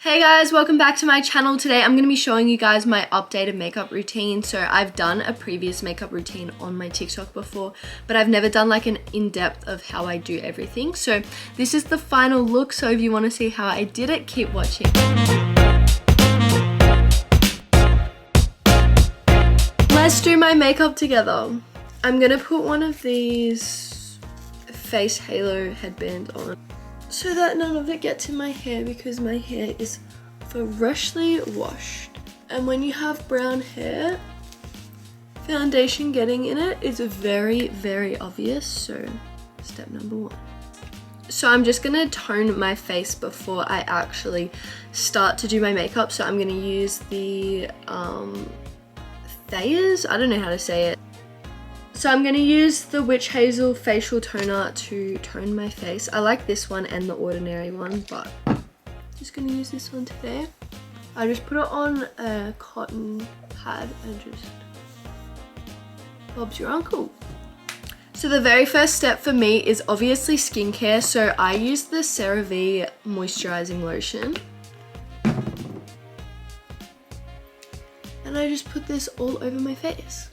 Hey guys, welcome back to my channel. Today I'm going to be showing you guys my updated makeup routine. So I've done a previous makeup routine on my TikTok before, but I've never done like an in-depth of how I do everything. So this is the final look. So if you want to see how I did it, keep watching. Let's do my makeup together. I'm going to put one of these face halo headbands on so that none of it gets in my hair, because my hair is freshly washed. And when you have brown hair, foundation getting in it is very, very obvious. So step number one. So I'm just gonna tone my face before I actually start to do my makeup. So I'm gonna use the Thayers, I don't know how to say it. So I'm going to use the Witch Hazel facial toner to tone my face. I like this one and the ordinary one, but I'm just going to use this one today. I just put it on a cotton pad and just Bob's your uncle. So the very first step for me is obviously skincare. So I use the CeraVe moisturizing lotion. And I just put this all over my face.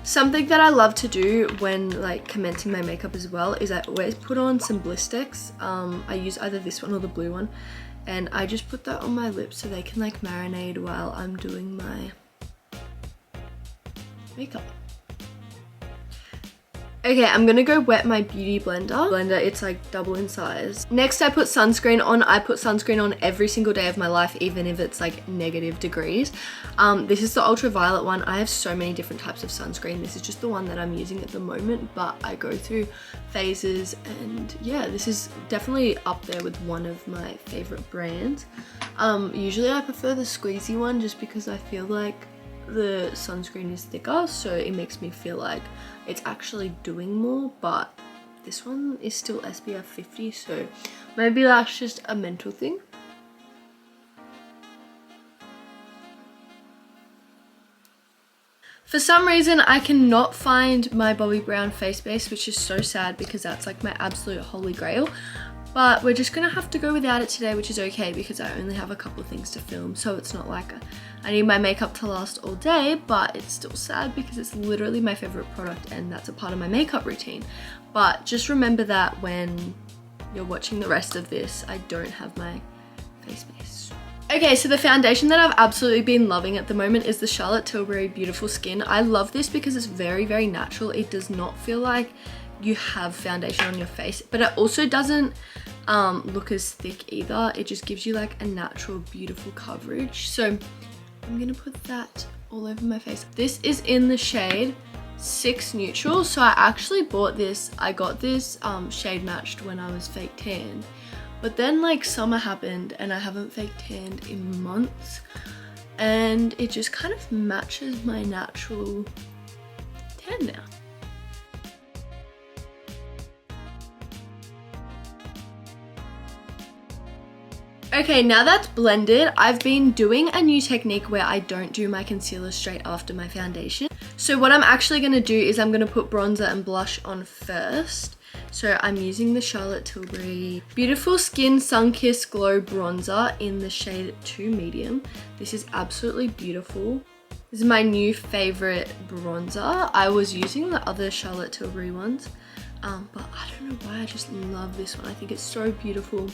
Something that I love to do when like commencing my makeup as well is I always put on some bliss sticks. I use either this one or the blue one, and I just put that on my lips so they can like marinate while I'm doing my makeup. Okay, I'm gonna go wet my beauty blender. It's like double in size. Next, I put sunscreen on. I put sunscreen on every single day of my life, even if it's like negative degrees. This is the ultraviolet one. I have so many different types of sunscreen. This is just the one that I'm using at the moment, but I go through phases, and yeah, this is definitely up there with one of my favorite brands. Usually I prefer the squeezy one just because I feel like the sunscreen is thicker, so it makes me feel like it's actually doing more, but this one is still SPF 50, so maybe that's just a mental thing. For some reason, I cannot find my Bobbi Brown face base, which is so sad because that's like my absolute holy grail. But we're just gonna have to go without it today, which is okay because I only have a couple of things to film. So it's not like I need my makeup to last all day, but it's still sad because it's literally my favorite product and that's a part of my makeup routine. But just remember that when you're watching the rest of this, I don't have my face base. Okay, so the foundation that I've absolutely been loving at the moment is the Charlotte Tilbury Beautiful Skin. I love this because it's very, very natural. It does not feel like you have foundation on your face, but it also doesn't look as thick either. It just gives you like a natural, beautiful coverage. So I'm gonna put that all over my face. This is in the shade 6 Neutral. So I actually bought this. I got this shade matched when I was fake tanned, but then like summer happened and I haven't fake tanned in months, and it just kind of matches my natural tan now. Okay, now that's blended, I've been doing a new technique where I don't do my concealer straight after my foundation. So what I'm actually going to do is I'm going to put bronzer and blush on first. So I'm using the Charlotte Tilbury Beautiful Skin Sun-Kissed Glow Bronzer in the shade 2 Medium. This is absolutely beautiful. This is my new favorite bronzer. I was using the other Charlotte Tilbury ones, but I don't know why, I just love this one. I think it's so beautiful.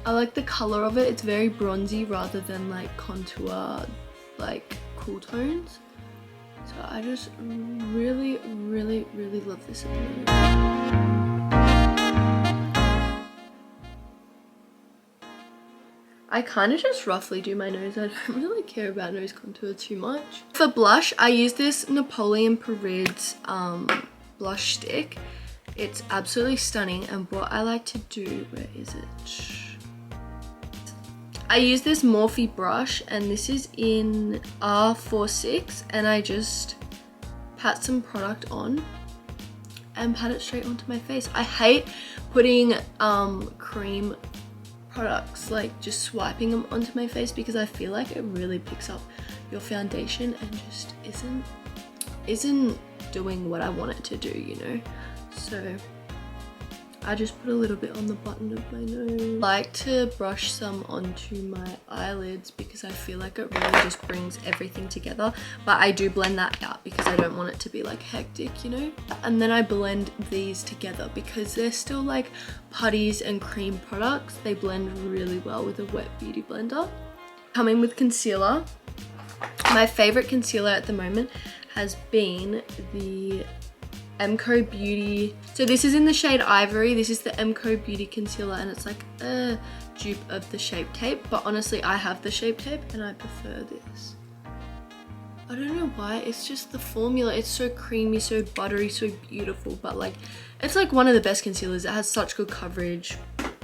I like the color of it. It's very bronzy rather than like contour, like cool tones. So I just really, really, really love this at the moment. I kind of just roughly do my nose. I don't really care about nose contour too much. For blush, I use this Napoleon Parid's blush stick. It's absolutely stunning, and what I like to do, where is it? I use this Morphe brush, and this is in R46, and I just pat some product on and pat it straight onto my face. I hate putting cream products, like just swiping them onto my face, because I feel like it really picks up your foundation and just isn't doing what I want it to do, you know? So I just put a little bit on the button of my nose. I like to brush some onto my eyelids because I feel like it really just brings everything together. But I do blend that out because I don't want it to be like hectic, you know? And then I blend these together because they're still like putties and cream products. They blend really well with a wet beauty blender. Coming with concealer. My favorite concealer at the moment has been the Emco Beauty. So this is in the shade Ivory. This is the Emco Beauty concealer and it's like a dupe of the Shape Tape. But honestly, I have the Shape Tape and I prefer this. I don't know why, it's just the formula. It's so creamy, so buttery, so beautiful. But like, it's like one of the best concealers. It has such good coverage.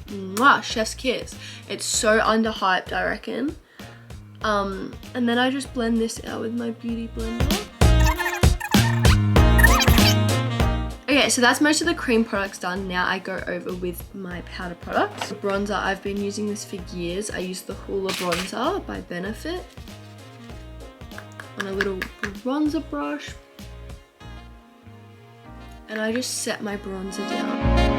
Mwah, chef's kiss. It's so underhyped, I reckon. And then I just blend this out with my beauty blender. Okay, so that's most of the cream products done. Now I go over with my powder products. The bronzer, I've been using this for years. I use the Hoola bronzer by Benefit on a little bronzer brush. And I just set my bronzer down.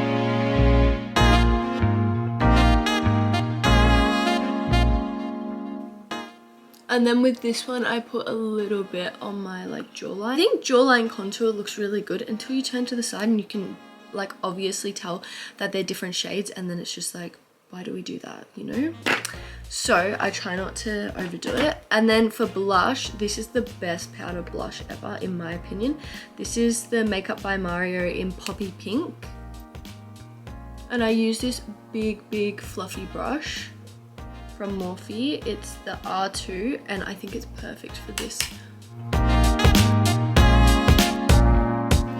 And then with this one, I put a little bit on my like jawline. I think jawline contour looks really good until you turn to the side and you can like obviously tell that they're different shades, and then it's just like, why do we do that, you know? So I try not to overdo it. And then for blush, this is the best powder blush ever in my opinion. This is the Makeup by Mario in Poppy Pink. And I use this big fluffy brush from Morphe. It's the R2 and I think it's perfect for this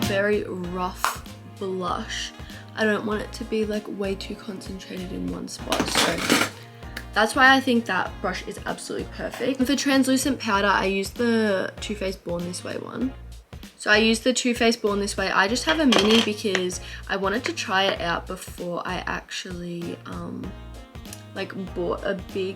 very rough blush. I don't want it to be like way too concentrated in one spot, so that's why I think that brush is absolutely perfect. And for translucent powder, I use the Too Faced Born This Way one. So I use the Too Faced Born This Way. I just have a mini because I wanted to try it out before I actually like bought a big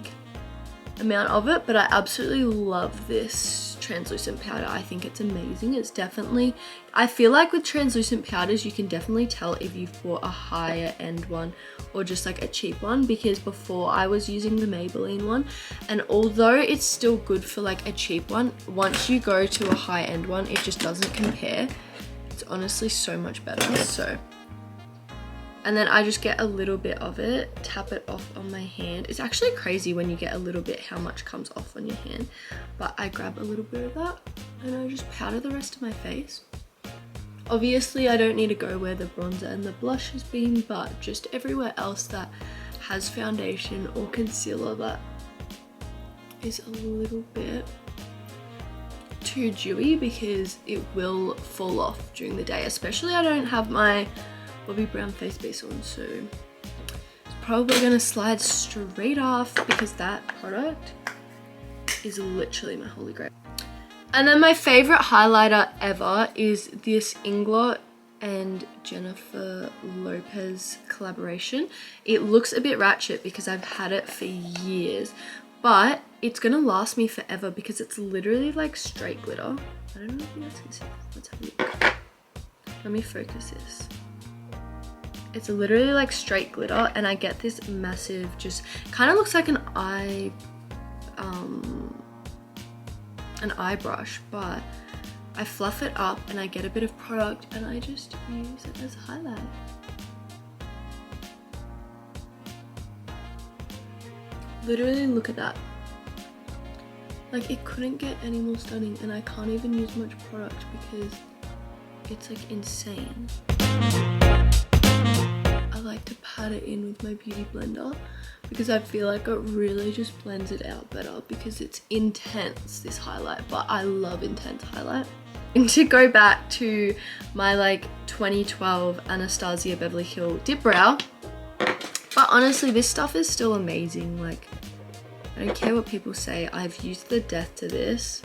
amount of it, but I absolutely love this translucent powder. I think it's amazing. It's definitely, I feel like with translucent powders you can definitely tell if you've bought a higher end one or just like a cheap one, because before I was using the Maybelline one, and although it's still good for like a cheap one, once you go to a high end one it just doesn't compare. It's honestly so much better. So, and then I just get a little bit of it, tap it off on my hand. It's actually crazy when you get a little bit how much comes off on your hand. But I grab a little bit of that and I just powder the rest of my face. Obviously I don't need to go where the bronzer and the blush has been, but just everywhere else that has foundation or concealer that is a little bit too dewy, because it will fall off during the day. Especially I don't have my Bobbi Brown face base on, so it's probably gonna slide straight off because that product is literally my holy grail. And then my favorite highlighter ever is this Inglot and Jennifer Lopez collaboration. It looks a bit ratchet because I've had it for years, but it's gonna last me forever because it's literally like straight glitter. I don't know if you guys can see. Let's have a look. Let me focus this. It's literally like straight glitter, and I get this massive, just kind of looks like an eye brush, but I fluff it up and I get a bit of product and I just use it as highlight. Literally look at that. Like it couldn't get any more stunning, and I can't even use much product because it's like insane. I like to pat it in with my beauty blender because I feel like it really just blends it out better, because it's intense, this highlight, but I love intense highlight. And to go back to my like 2012 Anastasia Beverly Hill dip brow, but honestly this stuff is still amazing. Like I don't care what people say, I've used the death to this.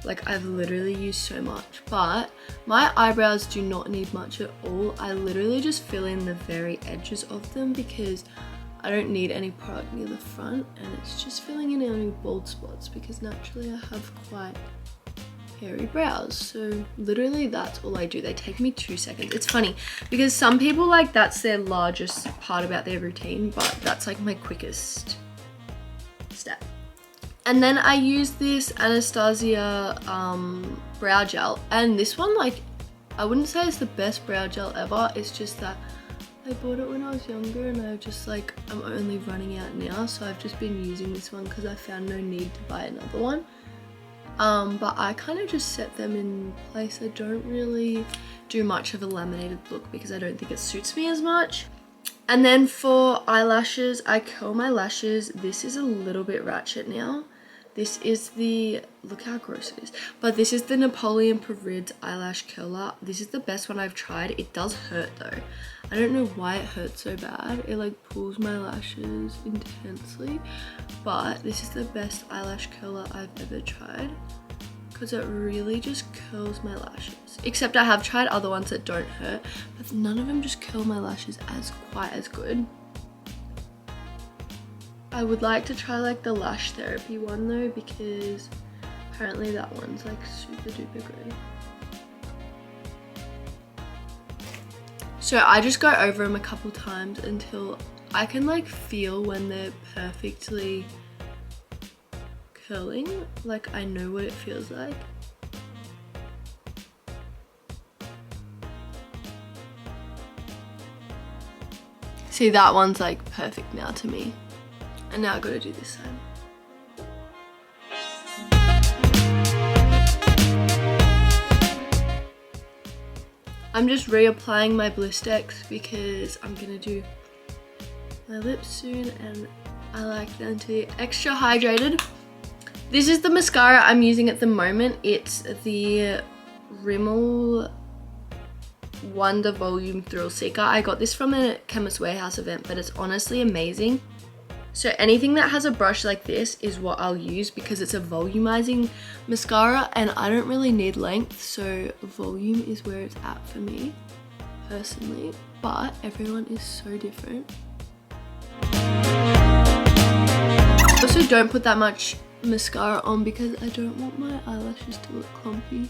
Like I've literally used so much, but my eyebrows do not need much at all. I literally just fill in the very edges of them because I don't need any product near the front, and it's just filling in any bald spots because naturally I have quite hairy brows. So literally that's all I do. They take me 2 seconds. It's funny because some people like that's their largest part about their routine, but that's like my quickest step. And then I use this Anastasia brow gel, and this one, like, I wouldn't say it's the best brow gel ever. It's just that I bought it when I was younger and I just like, I'm only running out now, so I've just been using this one because I found no need to buy another one. But I kind of just set them in place. I don't really do much of a laminated look because I don't think it suits me as much. And then for eyelashes, I curl my lashes. This is a little bit ratchet now. This is the, look how gross it is, but this is the Napoleon Parid's eyelash curler. This is the best one I've tried. It does hurt though. I don't know why it hurts so bad. It like pulls my lashes intensely, but this is the best eyelash curler I've ever tried because it really just curls my lashes. Except I have tried other ones that don't hurt, but none of them just curl my lashes quite as good. I would like to try like the lash therapy one though, because apparently that one's like super duper great. So I just go over them a couple times until I can like feel when they're perfectly curling. Like I know what it feels like. See, that one's like perfect now to me. And now I've got to do this side. I'm just reapplying my Blistex because I'm going to do my lips soon and I like them to be extra hydrated. This is the mascara I'm using at the moment. It's the Rimmel Wonder Volume Thrill Seeker. I got this from a Chemist Warehouse event, but it's honestly amazing. So anything that has a brush like this is what I'll use because it's a volumizing mascara and I don't really need length, so volume is where it's at for me personally, but everyone is so different. Also, don't put that much mascara on because I don't want my eyelashes to look clumpy.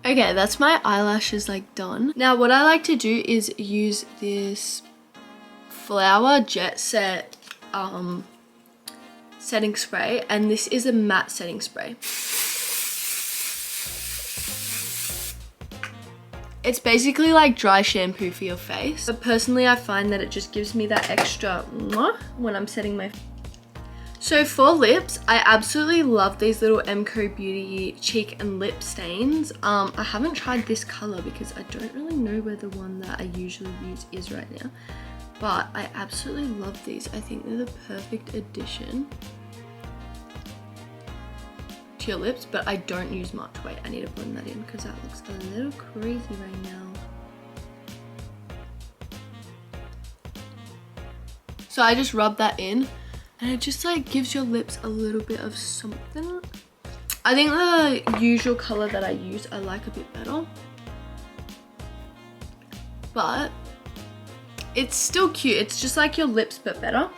Okay, that's my eyelashes like done. Now what I like to do is use this Flower Jet Set setting spray, and this is a matte setting spray. It's basically like dry shampoo for your face, but personally I find that it just gives me that extra mwah when I'm setting my face. So for lips, I absolutely love these little MCO Beauty cheek and lip stains. I haven't tried this color because I don't really know where the one that I usually use is right now, but I absolutely love these. I think they're the perfect addition to your lips, but I don't use much. Wait, I need to blend that in because that looks a little crazy right now. So I just rub that in. And it just like gives your lips a little bit of something. I think the usual color that I use I like a bit better. But it's still cute. It's just like your lips but better.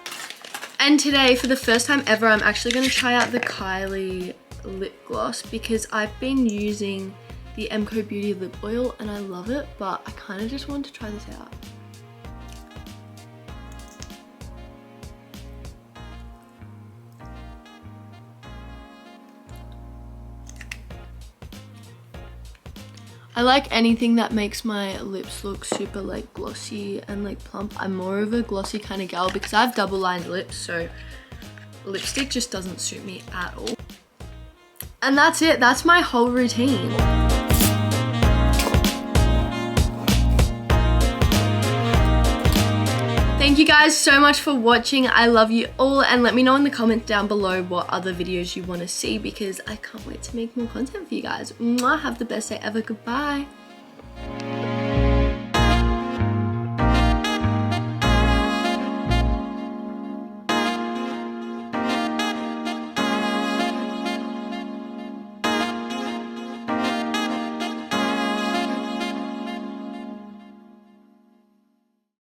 And today, for the first time ever, I'm actually going to try out the Kylie lip gloss because I've been using the MCO Beauty lip oil and I love it, but I kind of just want to try this out. I like anything that makes my lips look super like glossy and like plump. I'm more of a glossy kind of gal because I have double lined lips, so lipstick just doesn't suit me at all. And that's it, that's my whole routine. Thank you guys so much for watching. I love you all, and let me know in the comments down below what other videos you want to see because I can't wait to make more content for you guys. Mwah, have the best day ever. Goodbye.